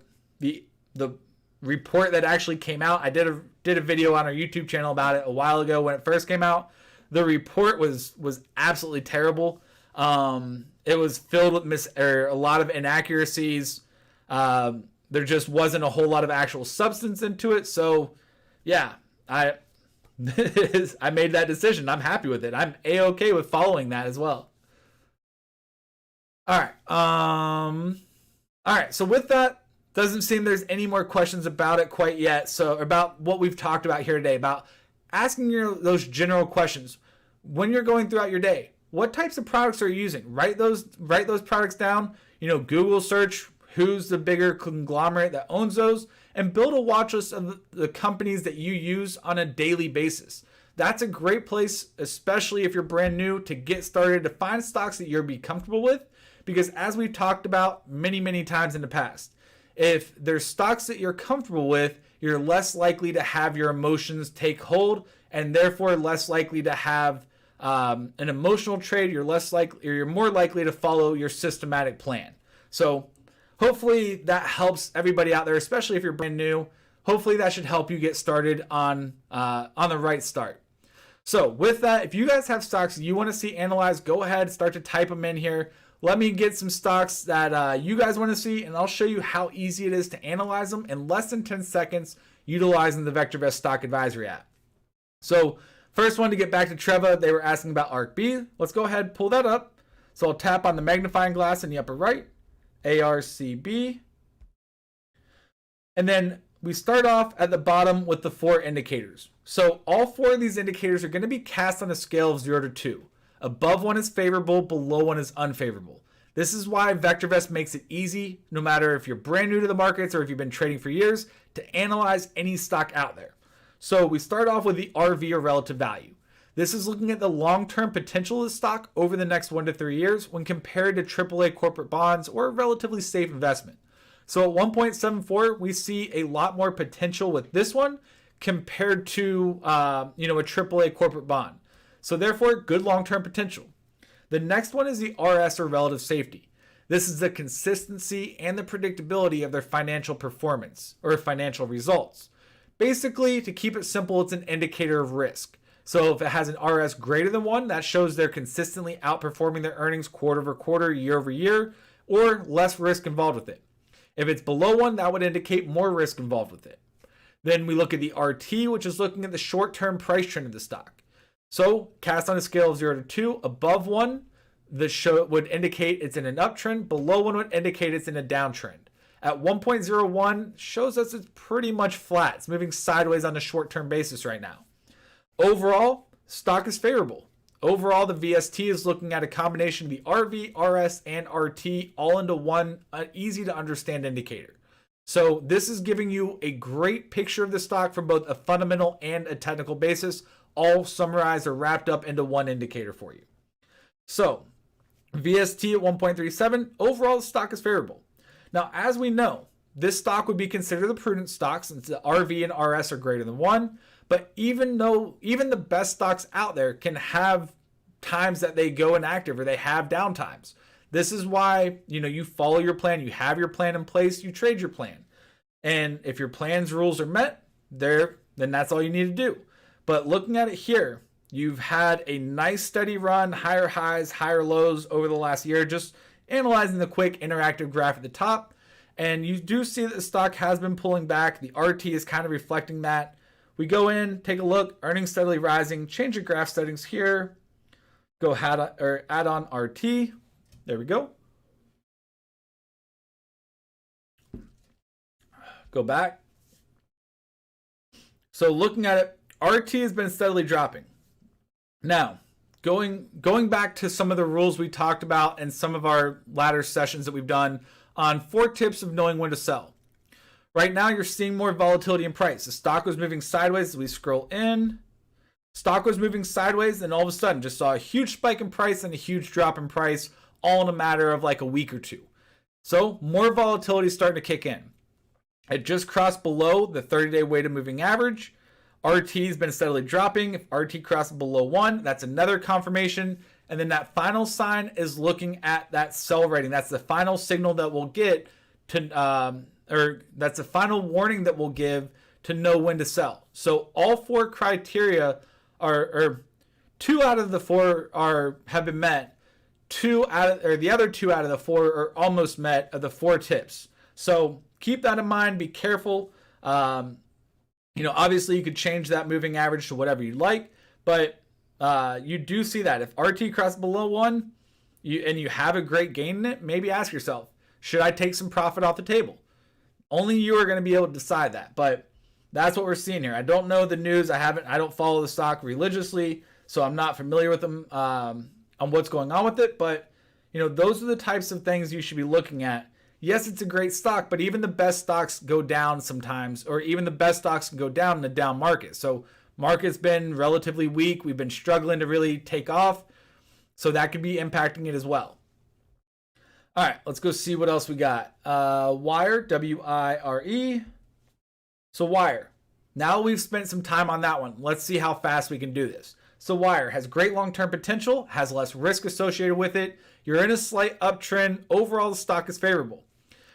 [SPEAKER 1] report that actually came out, I did a video on our YouTube channel about it a while ago when it first came out. The report was absolutely terrible. It was filled with a lot of inaccuracies. There just wasn't a whole lot of actual substance into it. So, yeah, I made that decision. I'm happy with it. I'm A-okay with following that as well. All right. All right. So with that, doesn't seem there's any more questions about it quite yet. So about what we've talked about here today, about asking those general questions when you're going throughout your day. What types of products are you using? Write those products down. Google search who's the bigger conglomerate that owns those, and build a watch list of the companies that you use on a daily basis. That's a great place, especially if you're brand new, to get started, to find stocks that you'll be comfortable with. Because as we've talked about many times in the past, if there's stocks that you're comfortable with, you're less likely to have your emotions take hold, and therefore less likely to have an emotional trade. You're more likely to follow your systematic plan. So hopefully that helps everybody out there, especially if you're brand new. Hopefully that should help you get started on the right start. So with that, if you guys have stocks you want to see analyzed, go ahead, start to type them in here. Let me get some stocks that you guys want to see, and I'll show you how easy it is to analyze them in less than 10 seconds utilizing the VectorVest Stock Advisory app. So first one, to get back to Treva, they were asking about ARCB. Let's go ahead and pull that up. So I'll tap on the magnifying glass in the upper right, ARCB. And then we start off at the bottom with the 4 indicators. So all 4 of these indicators are going to be cast on a scale of 0 to 2. Above 1 is favorable, below 1 is unfavorable. This is why VectorVest makes it easy, no matter if you're brand new to the markets or if you've been trading for years, to analyze any stock out there. So we start off with the RV, or relative value. This is looking at the long-term potential of the stock over the next 1 to 3 years when compared to AAA corporate bonds or a relatively safe investment. So at 1.74, we see a lot more potential with this one compared to a AAA corporate bond. So therefore, good long-term potential. The next one is the RS, or relative safety. This is the consistency and the predictability of their financial performance or financial results. Basically, to keep it simple, it's an indicator of risk. So if it has an RS greater than 1, that shows they're consistently outperforming their earnings quarter over quarter, year over year, or less risk involved with it. If it's below 1, that would indicate more risk involved with it. Then we look at the RT, which is looking at the short-term price trend of the stock. So cast on a scale of 0 to 2, above 1, the show would indicate it's in an uptrend. Below 1 would indicate it's in a downtrend. At 1.01, shows us it's pretty much flat. It's moving sideways on a short-term basis right now. Overall, stock is favorable. Overall, the VST is looking at a combination of the RV, RS, and RT all into one easy to understand indicator. So this is giving you a great picture of the stock from both a fundamental and a technical basis, all summarized or wrapped up into one indicator for you. So VST at 1.37, overall the stock is favorable. Now, as we know, this stock would be considered a prudent stock since the RV and RS are greater than 1. But even the best stocks out there can have times that they go inactive or they have downtimes. This is why, you follow your plan, you have your plan in place, you trade your plan. And if your plan's rules are met, then that's all you need to do. But looking at it here, you've had a nice steady run, higher highs, higher lows over the last year, just analyzing the quick interactive graph at the top. And you do see that the stock has been pulling back. The RT is kind of reflecting that. We go in, take a look, earnings steadily rising, change your graph settings here, go add on RT. There we go. Go back. So looking at it, RT has been steadily dropping. Now, going back to some of the rules we talked about in some of our latter sessions that we've done on 4 tips of knowing when to sell. Right now, you're seeing more volatility in price. The stock was moving sideways as we scroll in. Stock was moving sideways, and all of a sudden just saw a huge spike in price and a huge drop in price, all in a matter of like a week or two. So more volatility is starting to kick in. It just crossed below the 30-day weighted moving average. RT has been steadily dropping. If RT crosses below 1, that's another confirmation. And then that final sign is looking at that sell rating. That's the final signal that we'll get to, or that's the final warning that we'll give to know when to sell. So all 4 criteria or 2 out of the 4 have been met. The other 2 out of the 4 are almost met of the 4 tips. So keep that in mind. Be careful. Obviously you could change that moving average to whatever you like, but you do see that if RT crosses below 1 and you have a great gain in it, maybe ask yourself, should I take some profit off the table? Only you are going to be able to decide that, but that's what we're seeing here. I don't know the news. I don't follow the stock religiously, so I'm not familiar with them on what's going on with it, but those are the types of things you should be looking at. Yes, it's a great stock, but even the best stocks go down sometimes, or even the best stocks can go down in a down market. So market's been relatively weak. We've been struggling to really take off, so that could be impacting it as well. All right, let's go see what else we got. Wire, W-I-R-E. So Wire. Now we've spent some time on that one. Let's see how fast we can do this. So Wire has great long-term potential, has less risk associated with it. You're in a slight uptrend. Overall, the stock is favorable.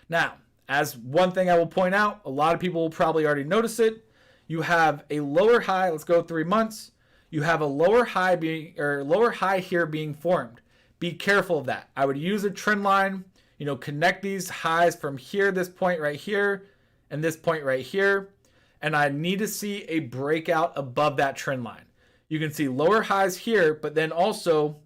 [SPEAKER 1] Now, as one thing I will point out, a lot of people will probably already notice it. You have a lower high. Let's go 3 months. You have a lower high here being formed. Be careful of that. I would use a trend line. Connect these highs from here, this point right here, and this point right here. And I need to see a breakout above that trend line. You can see lower highs here, but then also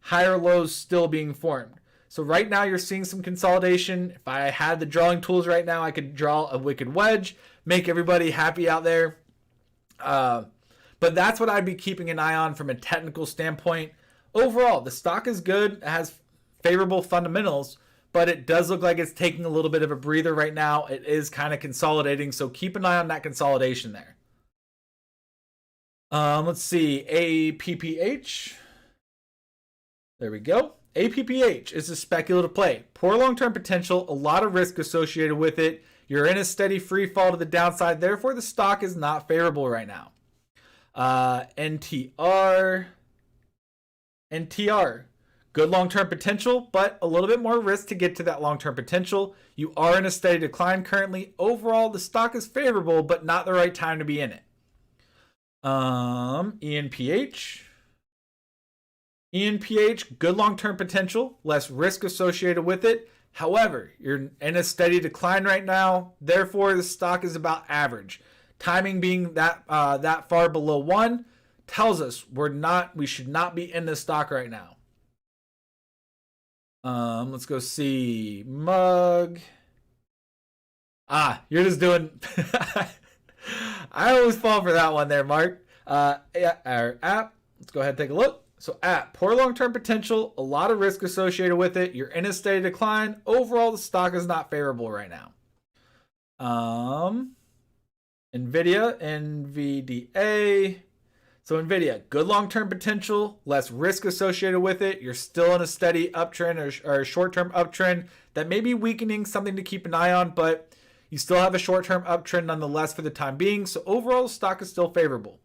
[SPEAKER 1] higher lows still being formed. So right now you're seeing some consolidation. If I had the drawing tools right now, I could draw a wicked wedge, make everybody happy out there. But that's what I'd be keeping an eye on from a technical standpoint. Overall, the stock is good. It has favorable fundamentals, but it does look like it's taking a little bit of a breather right now. It is kind of consolidating, so keep an eye on that consolidation there. Let's see, APPH. There we go. APPH is a speculative play. Poor long-term potential, a lot of risk associated with it. You're in a steady free fall to the downside. Therefore, the stock is not favorable right now. NTR. Good long-term potential, but a little bit more risk to get to that long-term potential. You are in a steady decline currently. Overall, the stock is favorable, but not the right time to be in it. ENPH. ENPH, good long-term potential, less risk associated with it. However, you're in a steady decline right now. Therefore, the stock is about average. Timing being that far below 1 tells us we should not be in this stock right now. Let's go see Mug. You're just doing. I always fall for that one there, Mark. App. Let's go ahead and take a look. So poor long-term potential, a lot of risk associated with it. You're in a steady decline. Overall, the stock is not favorable right now. NVIDIA, NVDA. So NVIDIA, good long-term potential, less risk associated with it. You're still in a steady uptrend or a short-term uptrend that may be weakening, something to keep an eye on, but you still have a short-term uptrend nonetheless for the time being. So overall, the stock is still favorable.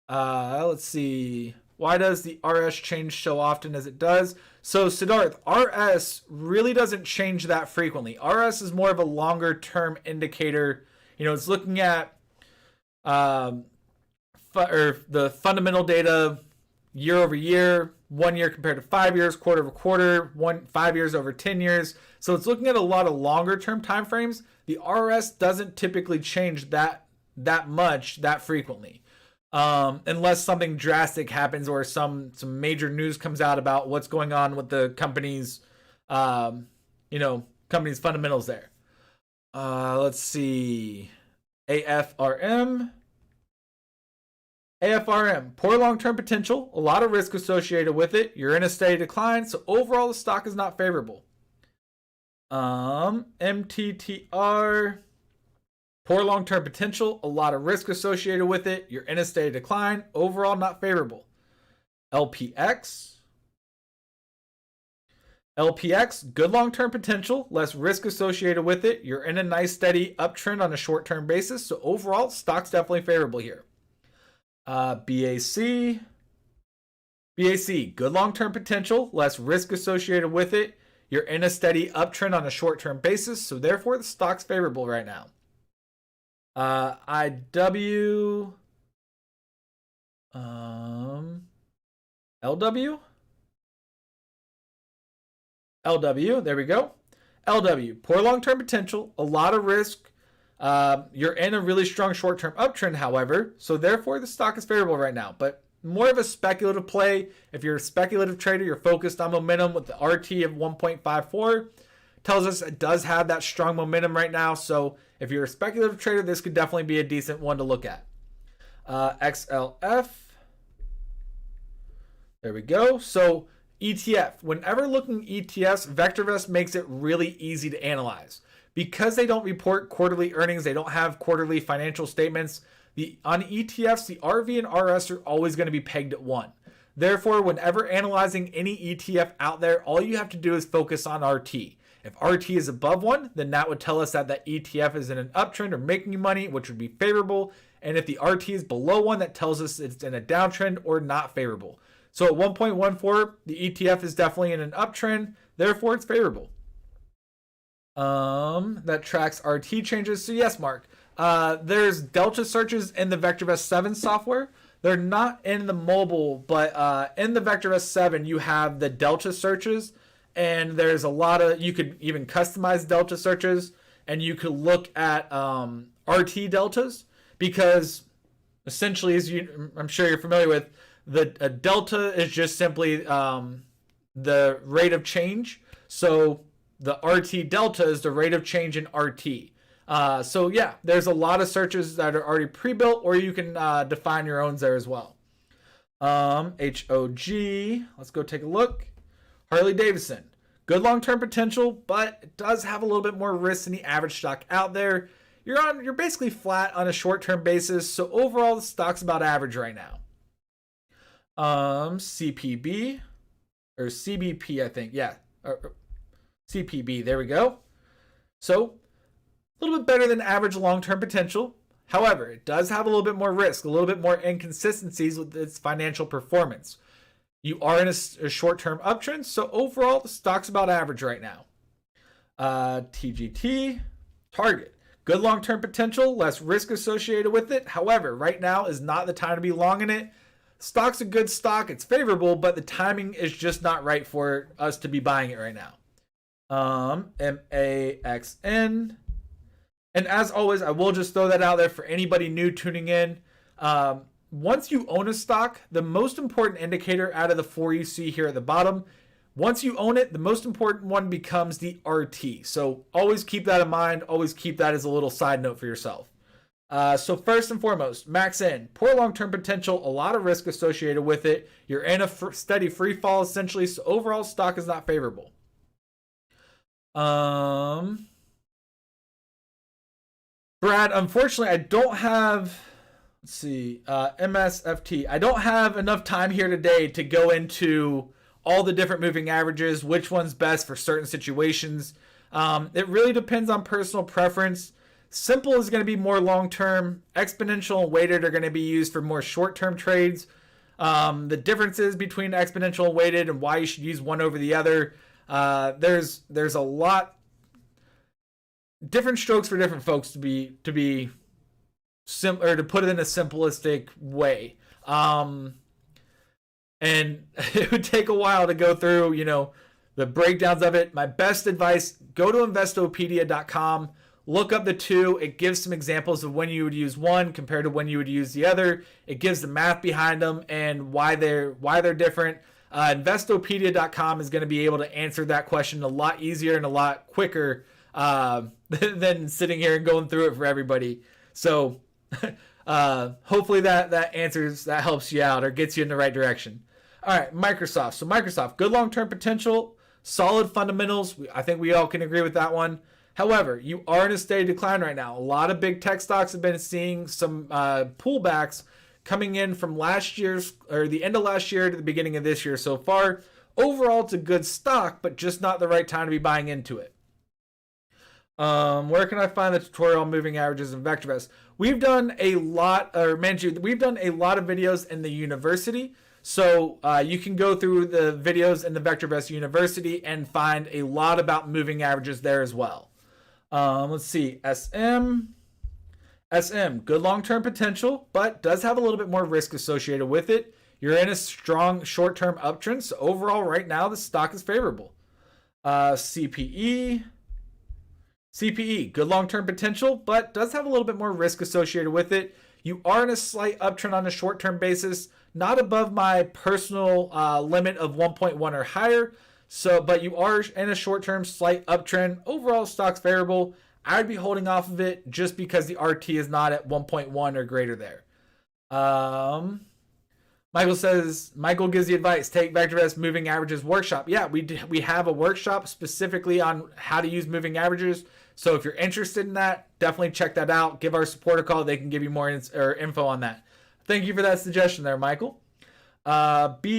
[SPEAKER 1] Let's see. Why does the RS change so often as it does? So Siddharth, RS really doesn't change that frequently. RS is more of a longer term indicator. It's looking at the fundamental data year over year, 1 year compared to 5 years, quarter over quarter, 5 years over 10 years. So it's looking at a lot of longer term time frames. The RS doesn't typically change that much that frequently. Unless something drastic happens or some major news comes out about what's going on with the company's fundamentals there. Let's see. AFRM, poor long-term potential, a lot of risk associated with it. You're in a steady decline, so overall the stock is not favorable. MTTR, poor long-term potential, a lot of risk associated with it. You're in a steady decline. Overall, not favorable. LPX, good long-term potential, less risk associated with it. You're in a nice steady uptrend on a short-term basis. So overall, stock's definitely favorable here. BAC, good long-term potential, less risk associated with it. You're in a steady uptrend on a short-term basis. So therefore, the stock's favorable right now. IW, LW, there we go. LW, poor long-term potential, a lot of risk You're in a really strong short-term uptrend, however, so therefore the stock is favorable right now. But more of a speculative play. If you're a speculative trader, you're focused on momentum with the RT of 1.54. Tells us it does have that strong momentum right now. So if you're a speculative trader, this could definitely be a decent one to look at. XLF. There we go. So ETF. Whenever looking ETFs, VectorVest makes it really easy to analyze. Because they don't report quarterly earnings, they don't have quarterly financial statements. On ETFs, the RV and RS are always going to be pegged at 1. Therefore, whenever analyzing any ETF out there, all you have to do is focus on RT. If RT is above 1, then that would tell us that that ETF is in an uptrend or making you money, which would be favorable. And if the RT is below 1, that tells us it's in a downtrend or not favorable. So at 1.14, the ETF is definitely in an uptrend. Therefore, it's favorable. That tracks RT changes. So yes, Mark, there's delta searches in the VectorVest 7 software. They're not in the mobile, but in the VectorVest 7, you have the delta searches, and there's a lot of, you could even customize delta searches, and you could look at RT deltas, because essentially, I'm sure you're familiar with, a delta is just simply the rate of change. So the RT delta is the rate of change in RT. So yeah, there's a lot of searches that are already pre-built, or you can define your own there as well. HOG, let's go take a look. Harley-Davidson, good long-term potential, but it does have a little bit more risk than the average stock out there. You're basically flat on a short-term basis, so overall the stock's about average right now. CPB or CBP, I think, yeah, CPB, there we go. So a little bit better than average long-term potential. However, it does have a little bit more risk, a little bit more inconsistencies with its financial performance. You are in a short-term uptrend, so overall the stock's about average right now. TGT, Target, good long-term potential, less risk associated with it. However, right now is not the time to be long in it. Stock's a good stock, it's favorable, but the timing is just not right for us to be buying it right now. MAXN. And as always, I will just throw that out there for anybody new tuning in. Once you own a stock, the most important indicator out of the 4 you see here at the bottom, once you own it, the most important one becomes the RT. So always keep that in mind. Always keep that as a little side note for yourself. So first and foremost, MaxN, poor long-term potential, a lot of risk associated with it. You're in a steady free fall essentially, so overall stock is not favorable. Brad, unfortunately, I don't have, let's see, MSFT. I don't have enough time here today to go into all the different moving averages, which one's best for certain situations. It really depends on personal preference. Simple is going to be more long-term. Exponential and weighted are going to be used for more short-term trades. The differences between exponential and weighted and why you should use one over the other. There's a lot different strokes for different folks to be or to put it in a simplistic way. And it would take a while to go through, the breakdowns of it. My best advice, go to investopedia.com. Look up the two. It gives some examples of when you would use one compared to when you would use the other. It gives the math behind them and why they're different. Investopedia.com is going to be able to answer that question a lot easier and a lot quicker than sitting here and going through it for everybody. So hopefully that helps you out or gets you in the right direction. All right, Microsoft. So Microsoft, good long-term potential, solid fundamentals. I think we all can agree with that one. However, you are in a steady decline right now. A lot of big tech stocks have been seeing some pullbacks coming in from last year's or the end of last year to the beginning of this year so far. Overall, it's a good stock, but just not the right time to be buying into it. Where can I find the tutorial on moving averages in VectorVest? We've done a lot, we've done a lot of videos in the university. So you can go through the videos in the VectorVest University and find a lot about moving averages there as well. Let's see, SM, good long-term potential, but does have a little bit more risk associated with it. You're in a strong short-term uptrend, so overall right now the stock is favorable. CPE, CPE, good long-term potential, but does have a little bit more risk associated with it. You are in a slight uptrend on a short-term basis, not above my personal limit of 1.1 or higher. So, but you are in a short-term slight uptrend. Overall, stock's favorable. I'd be holding off of it just because the RT is not at 1.1 or greater there. Michael gives the advice, take VectorVest moving averages workshop. Yeah, we have a workshop specifically on how to use moving averages. So if you're interested in that, definitely check that out. Give our support a call. They can give you more info on that. Thank you for that suggestion there, Michael. BRKA.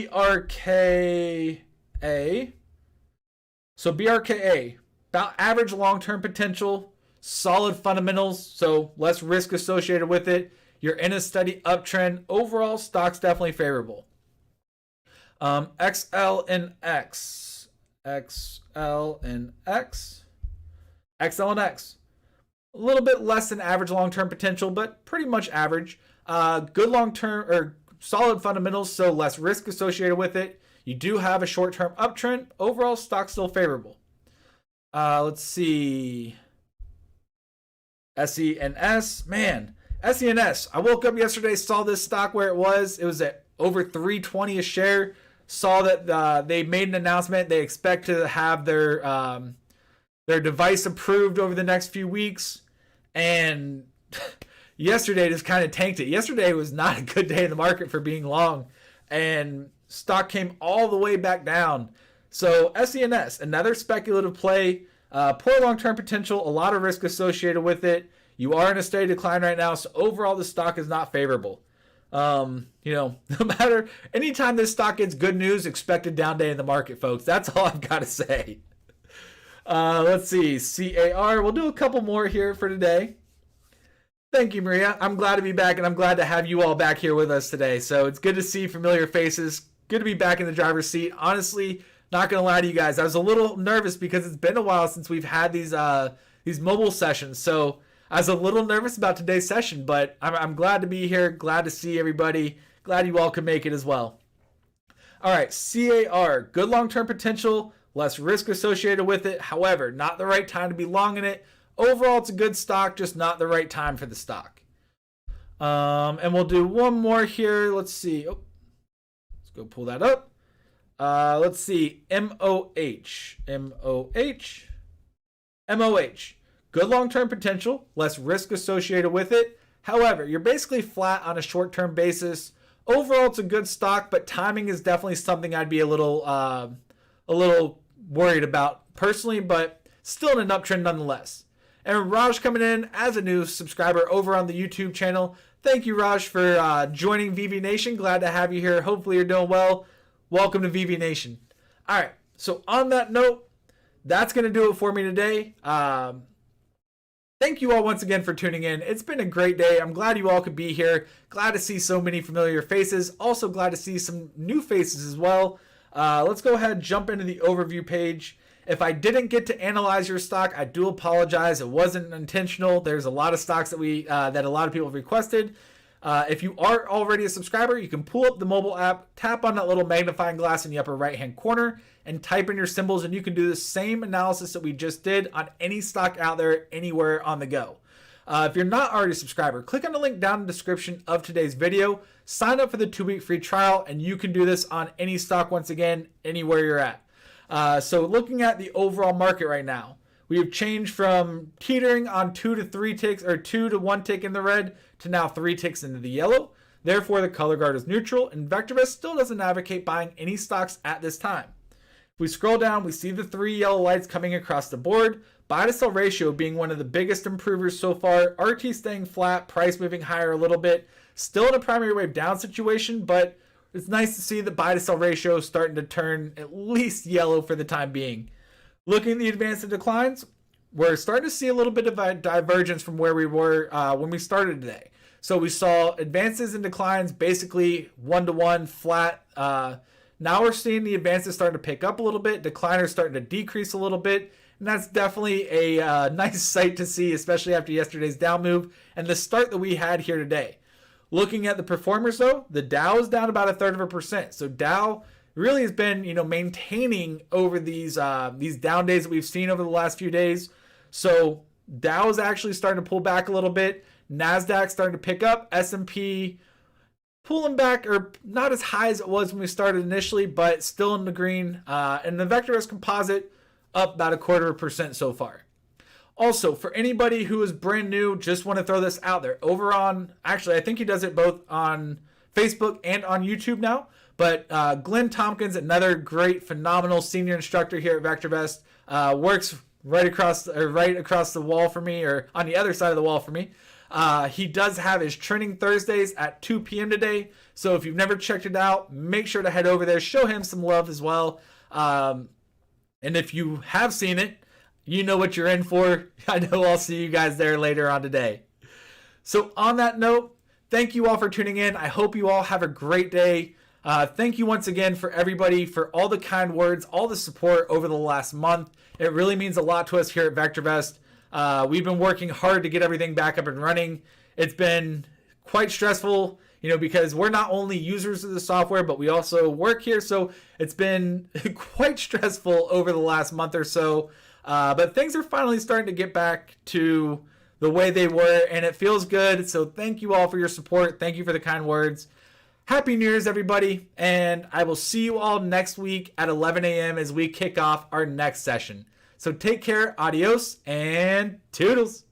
[SPEAKER 1] So BRKA, about average long-term potential, solid fundamentals, so less risk associated with it. You're in a steady uptrend. Overall, stock's definitely favorable. XL and X. A little bit less than average long-term potential, but pretty much average. Good long-term or solid fundamentals, so less risk associated with it. You do have a short-term uptrend. Overall, stock's still favorable. Let's see. SENS. Man, SENS. I woke up yesterday, saw this stock where it was. It was at over $3.20 a share. Saw that they made an announcement. They expect to have their device approved over the next few weeks. And yesterday just kind of tanked it. Yesterday was not a good day in the market for being long. And stock came all the way back down. So SENS, another speculative play, poor long-term potential, a lot of risk associated with it. You are in a steady decline right now, so overall the stock is not favorable. No matter, anytime this stock gets good news, expect a down day in the market, folks. That's all I've got to say. Let's see, CAR. We'll do a couple more here for today. Thank you, Maria. I'm glad to be back, and I'm glad to have you all back here with us today. So it's good to see familiar faces. Good to be back in the driver's seat. Honestly, not going to lie to you guys, I was a little nervous because it's been a while since we've had these mobile sessions. So I was a little nervous about today's session, but I'm glad to be here. Glad to see everybody. Glad you all could make it as well. All right, CAR, good long-term potential, less risk associated with it. However, not the right time to be long in it. Overall, it's a good stock, just not the right time for the stock. And we'll do one more here. Let's see. Oh, let's go pull that up. Let's see. MOH. Good long-term potential, less risk associated with it. However, you're basically flat on a short-term basis. Overall, it's a good stock, but timing is definitely something I'd be a little worried about personally, but still in an uptrend nonetheless. And Raj coming in as a new subscriber over on the YouTube channel. Thank you, Raj, for joining VV Nation. Glad to have you here. Hopefully you're doing well. Welcome to VV Nation. All right, so on that note, that's going to do it for me today. Thank you all once again for tuning in. It's been a great day. I'm glad you all could be here. Glad to see so many familiar faces. Also glad to see some new faces as well. Let's go ahead and jump into the overview page. If I didn't get to analyze your stock, I do apologize. It wasn't intentional. There's a lot of stocks that a lot of people have requested. If you are already a subscriber, you can pull up the mobile app, tap on that little magnifying glass in the upper right-hand corner, and type in your symbols, and you can do the same analysis that we just did on any stock out there, anywhere on the go. If you're not already a subscriber, click on the link down in the description of today's video, sign up for the 2-week free trial, and you can do this on any stock, once again, anywhere you're at. So looking at the overall market right now, we have changed from teetering on 2 to 3 ticks, or 2 to 1 tick in the red, to now 3 ticks into the yellow. Therefore, the color guard is neutral, and VectorVest still doesn't advocate buying any stocks at this time. If we scroll down, we see the 3 yellow lights coming across the board. Buy to sell ratio being one of the biggest improvers so far. RT staying flat, price moving higher a little bit. Still in a primary wave down situation, but it's nice to see the buy to sell ratio starting to turn at least yellow for the time being. Looking at the advanced and declines, we're starting to see a little bit of a divergence from where we were when we started today. So we saw advances and declines basically 1-to-1 flat. Now we're seeing the advances starting to pick up a little bit, decliners starting to decrease a little bit, and that's definitely a nice sight to see, especially after yesterday's down move and the start that we had here today. Looking at the performers though, the Dow is down about 1/3%. So Dow really has been, maintaining over these down days that we've seen over the last few days. So Dow's actually starting to pull back a little bit. NASDAQ starting to pick up. S&P pulling back, or not as high as it was when we started initially, but still in the green. And the VectorVest composite up about 0.25% so far. Also, for anybody who is brand new, just want to throw this out there. Over on, actually, I think he does it both on Facebook and on YouTube now. But Glenn Tompkins, another great, phenomenal senior instructor here at VectorVest, works right across the wall for me, or on the other side of the wall for me. He does have his training Thursdays at 2 p.m. today. So if you've never checked it out, make sure to head over there. Show him some love as well. And if you have seen it, you know what you're in for. I know I'll see you guys there later on today. So on that note, thank you all for tuning in. I hope you all have a great day. Thank you once again for everybody, for all the kind words, all the support over the last month. It really means a lot to us here at VectorVest. We've been working hard to get everything back up and running. It's been quite stressful, because we're not only users of the software, but we also work here. So it's been quite stressful over the last month or so. But things are finally starting to get back to the way they were, and it feels good. So thank you all for your support. Thank you for the kind words. Happy New Year's, everybody. And I will see you all next week at 11 a.m. as we kick off our next session. So take care, adios, and toodles.